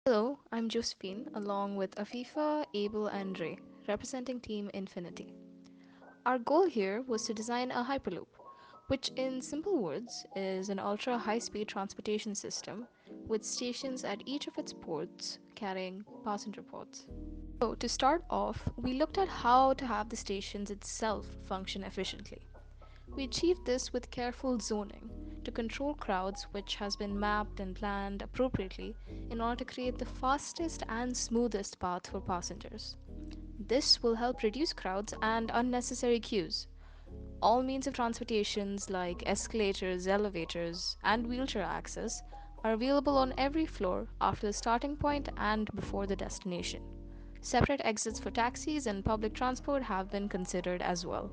Hello, I'm Josephine, along with Afeefa, Abel, and Ray, representing Team Infinity. Our goal here was to design a Hyperloop, which, in simple words, is an ultra high speed transportation system with stations at each of its ports carrying passenger pods. So, to start off, we looked at how to have the stations itself function efficiently. We achieved this with careful zoning to control crowds, which has been mapped and planned appropriately in order to create the fastest and smoothest path for passengers. This will help reduce crowds and unnecessary queues. All means of transportations like escalators, elevators, and wheelchair access are available on every floor after the starting point and before the destination. Separate exits for taxis and public transport have been considered as well.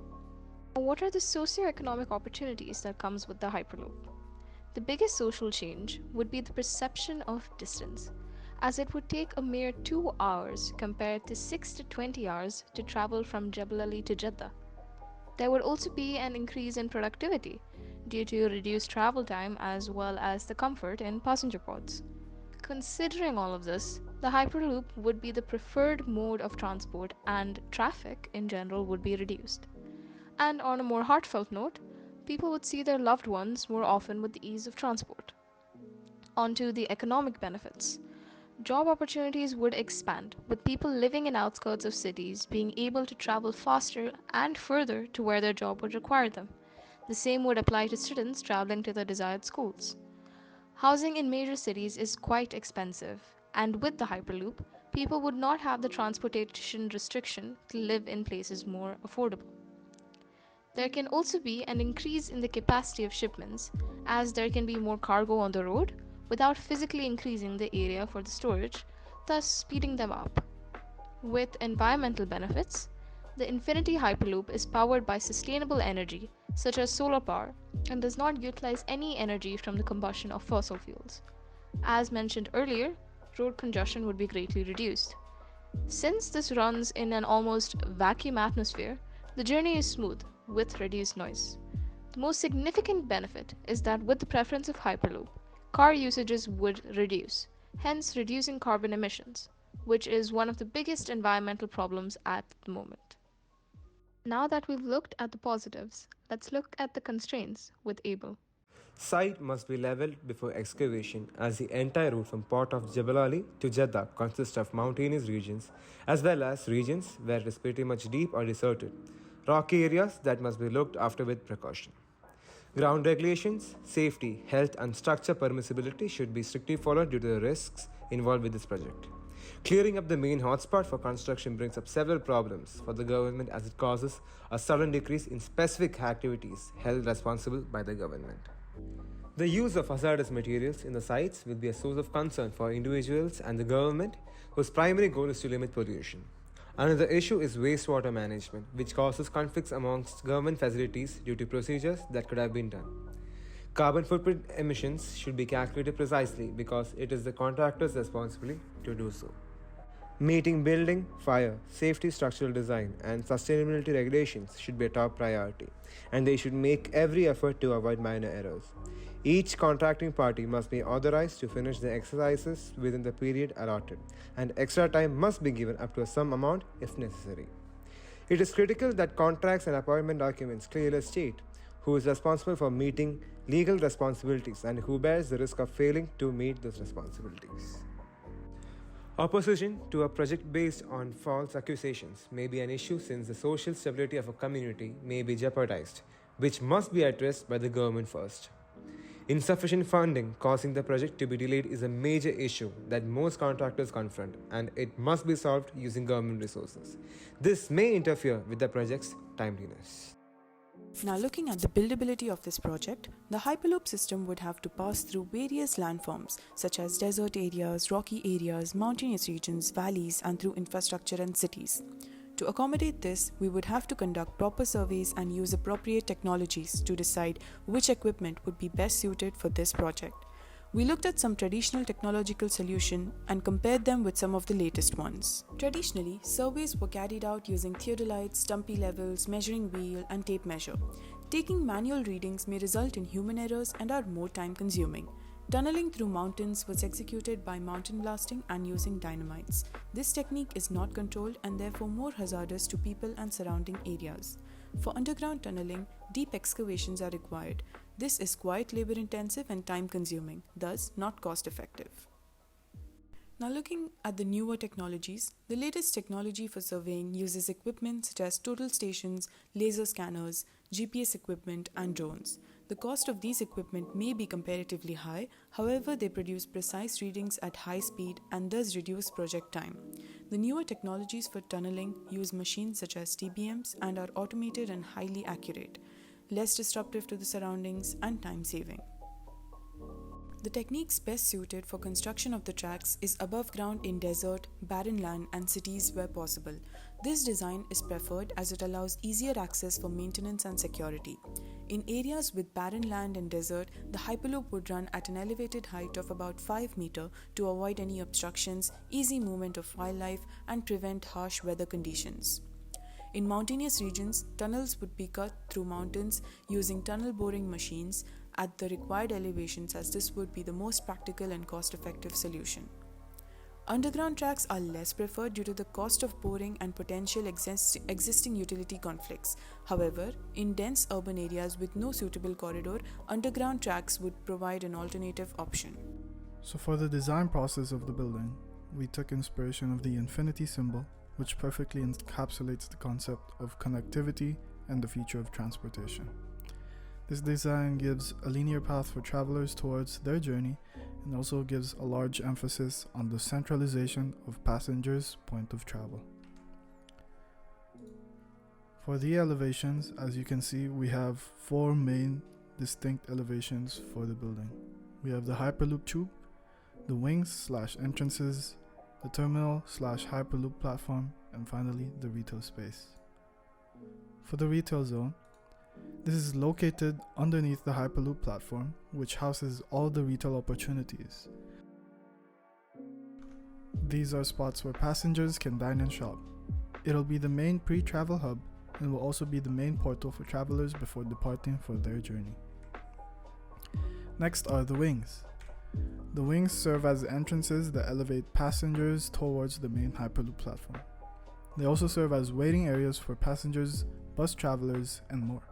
What are the socioeconomic opportunities that comes with the Hyperloop? The biggest social change would be the perception of distance, as it would take a mere 2 hours compared to 6 to 20 hours to travel from Jebel Ali to Jeddah. There would also be an increase in productivity due to reduced travel time as well as the comfort in passenger pods. Considering all of this, the Hyperloop would be the preferred mode of transport and traffic in general would be reduced. And on a more heartfelt note, people would see their loved ones more often with the ease of transport. On to the economic benefits. Job opportunities would expand, with people living in outskirts of cities being able to travel faster and further to where their job would require them. The same would apply to students traveling to their desired schools. Housing in major cities is quite expensive, and with the Hyperloop, people would not have the transportation restriction to live in places more affordable. There can also be an increase in the capacity of shipments, as there can be more cargo on the road without physically increasing the area for the storage, thus speeding them up. With environmental benefits, the Infinity Hyperloop is powered by sustainable energy, such as solar power, and does not utilize any energy from the combustion of fossil fuels. As mentioned earlier, road congestion would be greatly reduced. Since this runs in an almost vacuum atmosphere, the journey is smooth with reduced noise. The most significant benefit is that with the preference of Hyperloop, car usages would reduce, hence reducing carbon emissions, which is one of the biggest environmental problems at the moment. Now that we've looked at the positives, let's look at the constraints with Abel. Site must be leveled before excavation, as the entire route from port of Jebel Ali to Jeddah consists of mountainous regions, as well as regions where it is pretty much deep or deserted, rocky areas that must be looked after with precaution. Ground regulations, safety, health, and structure permissibility should be strictly followed due to the risks involved with this project. Clearing up the main hotspot for construction brings up several problems for the government as it causes a sudden decrease in specific activities held responsible by the government. The use of hazardous materials in the sites will be a source of concern for individuals and the government, whose primary goal is to limit pollution. Another issue is wastewater management, which causes conflicts amongst government facilities due to procedures that could have been done. Carbon footprint emissions should be calculated precisely because it is the contractor's responsibility to do so. Meeting building, fire, safety, structural design, and sustainability regulations should be a top priority, and they should make every effort to avoid minor errors. Each contracting party must be authorized to finish the exercises within the period allotted, and extra time must be given up to a sum amount if necessary. It is critical that contracts and appointment documents clearly state who is responsible for meeting legal responsibilities and who bears the risk of failing to meet those responsibilities. Opposition to a project based on false accusations may be an issue since the social stability of a community may be jeopardized, which must be addressed by the government first. Insufficient funding causing the project to be delayed is a major issue that most contractors confront, and it must be solved using government resources. This may interfere with the project's timeliness. Now looking at the buildability of this project, the Hyperloop system would have to pass through various landforms such as desert areas, rocky areas, mountainous regions, valleys, and through infrastructure and cities. To accommodate this, we would have to conduct proper surveys and use appropriate technologies to decide which equipment would be best suited for this project. We looked at some traditional technological solutions and compared them with some of the latest ones. Traditionally, surveys were carried out using theodolites, stumpy levels, measuring wheel, and tape measure. Taking manual readings may result in human errors and are more time consuming. Tunneling through mountains was executed by mountain blasting and using dynamites. This technique is not controlled and therefore more hazardous to people and surrounding areas. For underground tunneling, deep excavations are required. This is quite labor intensive and time consuming, thus not cost effective. Now looking at the newer technologies, the latest technology for surveying uses equipment such as total stations, laser scanners, GPS equipment and drones. The cost of these equipment may be comparatively high, however they produce precise readings at high speed and thus reduce project time. The newer technologies for tunneling use machines such as TBMs and are automated and highly accurate, less disruptive to the surroundings and time saving. The techniques best suited for construction of the tracks is above ground in desert, barren land and cities where possible. This design is preferred as it allows easier access for maintenance and security. In areas with barren land and desert, the Hyperloop would run at an elevated height of about 5 meters to avoid any obstructions, easy movement of wildlife and prevent harsh weather conditions. In mountainous regions, tunnels would be cut through mountains using tunnel boring machines at the required elevations, as this would be the most practical and cost-effective solution. Underground tracks are less preferred due to the cost of boring and potential existing utility conflicts. However, in dense urban areas with no suitable corridor, underground tracks would provide an alternative option. So for the design process of the building, we took inspiration of the infinity symbol, which perfectly encapsulates the concept of connectivity and the future of transportation. This design gives a linear path for travelers towards their journey and also gives a large emphasis on the centralization of passengers' point of travel. For the elevations, as you can see, we have 4 main distinct elevations for the building. We have the Hyperloop tube, the wings/entrances, the terminal/Hyperloop platform, and finally the retail space. For the retail zone, this is located underneath the Hyperloop platform, which houses all the retail opportunities. These are spots where passengers can dine and shop. It'll be the main pre-travel hub and will also be the main portal for travelers before departing for their journey. Next are the wings. The wings serve as entrances that elevate passengers towards the main Hyperloop platform. They also serve as waiting areas for passengers, bus travelers, and more.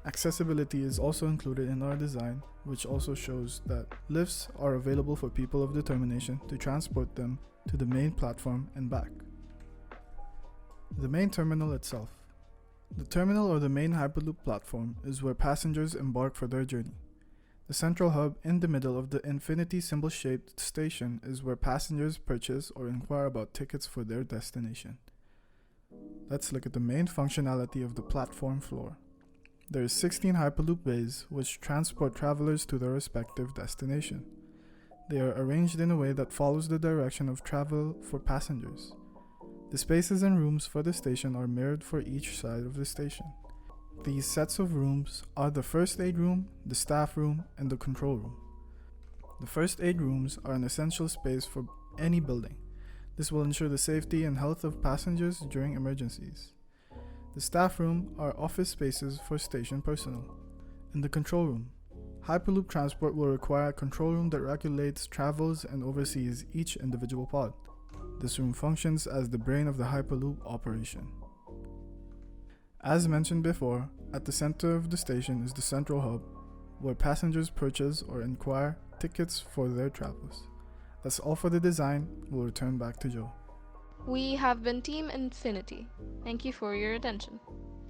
Accessibility is also included in our design, which also shows that lifts are available for people of determination to transport them to the main platform and back. The main terminal itself. The terminal or the main Hyperloop platform is where passengers embark for their journey. The central hub in the middle of the infinity symbol-shaped station is where passengers purchase or inquire about tickets for their destination. Let's look at the main functionality of the platform floor. There are 16 Hyperloop bays which transport travelers to their respective destination. They are arranged in a way that follows the direction of travel for passengers. The spaces and rooms for the station are mirrored for each side of the station. These sets of rooms are the first aid room, the staff room, and the control room. The first aid rooms are an essential space for any building. This will ensure the safety and health of passengers during emergencies. The staff room are office spaces for station personnel. In the control room, Hyperloop transport will require a control room that regulates travels and oversees each individual pod. This room functions as the brain of the Hyperloop operation. As mentioned before, at the center of the station is the central hub, where passengers purchase or inquire tickets for their travels. That's all for the design. We'll return back to Joe. We have been Team Infinity. Thank you for your attention.